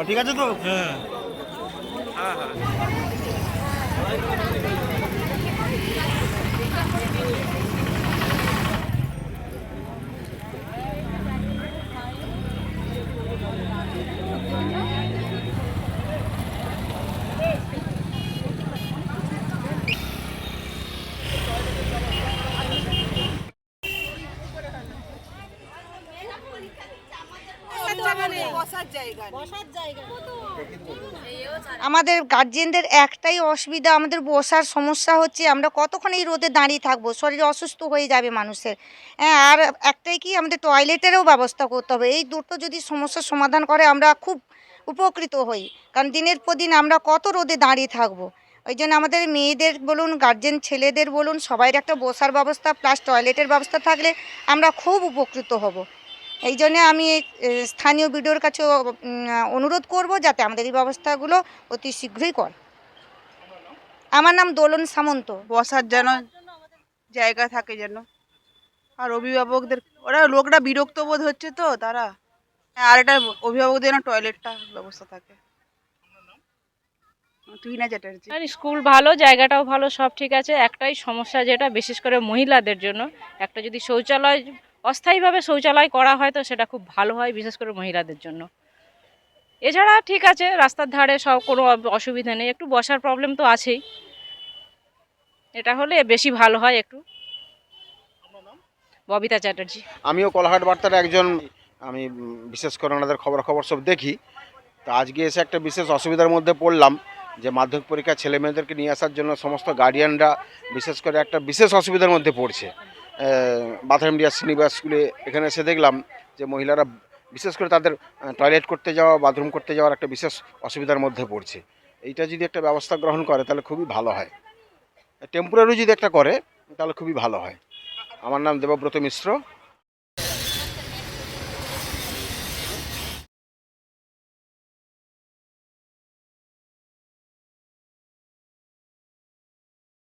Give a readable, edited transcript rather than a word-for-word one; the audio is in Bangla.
ঠিক আছে তো? হ্যাঁ। আমাদের গার্জেনদের একটাই অসুবিধা, আমাদের বসার সমস্যা হচ্ছে। আমরা কতক্ষণ এই রোদে দাঁড়িয়ে থাকবো, শরীর অসুস্থ হয়ে যাবে মানুষের। হ্যাঁ, আর একটাই কি, আমাদের টয়লেটেরও ব্যবস্থা করতে হবে। এই দুটো যদি সমস্যার সমাধান করে আমরা খুব উপকৃত হই, কারণ দিনের পর দিন আমরা কত রোদে দাঁড়িয়ে থাকবো। ওই জন্য আমাদের মেয়েদের বলুন, গার্জেন ছেলেদের বলুন, সবাইয়ের একটা বসার ব্যবস্থা প্লাস টয়লেটের ব্যবস্থা থাকলে আমরা খুব উপকৃত হব। এই জন্যে আমি স্থানীয় বিডিওর কাছে অনুরোধ করব যাতে আমাদের এই ব্যবস্থাগুলো অতি শীঘ্রই কর। আমার নাম দোলন সামন্ত। বসার যেন জায়গা থাকে যেন, আর অভিভাবকদের লোকরা বিরক্ত বোধ হচ্ছে তো তারা। হ্যাঁ, আর এটা অভিভাবকদের যেন টয়লেটটা ব্যবস্থা থাকে। তুহিনা চ্যাটার্জি। আর স্কুল ভালো, জায়গাটাও ভালো, সব ঠিক আছে। একটাই সমস্যা যেটা বিশেষ করে মহিলাদের জন্য, একটা যদি শৌচালয় অস্থায়ীভাবে শৌচালয় করা হয় তো সেটা খুব ভালো হয়, বিশেষ করে মহিলাদের জন্য। এছাড়া ঠিক আছে, রাস্তার ধারে সব কোনো অসুবিধা নেই, একটু বসার প্রবলেম তো আছেই, এটা হলে বেশি ভালো হয় একটু। ববিতা চ্যাটার্জি। আমিও কোলাঘাট বার্তার একজন, আমি বিশেষ করে ওনাদের খবর সব দেখি। তো আজকে এসে একটা বিশেষ অসুবিধার মধ্যে পড়লাম যে মাধ্যমিক পরীক্ষা ছেলে মেয়েদেরকে নিয়ে আসার জন্য সমস্ত গার্ডিয়ানরা বিশেষ করে একটা বিশেষ অসুবিধার মধ্যে পড়ছে। বাথরুমডিয়া শ্রীনিবাস স্কুলে এখানে এসে দেখলাম যে মহিলারা বিশেষ করে তাদের টয়লেট করতে যাওয়া, বাথরুম করতে যাওয়ার একটা বিশেষ অসুবিধার মধ্যে পড়ছে। এইটা যদি একটা ব্যবস্থা গ্রহণ করে তাহলে খুবই ভালো হয়। টেম্পোরারি যদি একটা করে তাহলে খুবই ভালো হয়। আমার নাম দেবব্রত মিশ্র।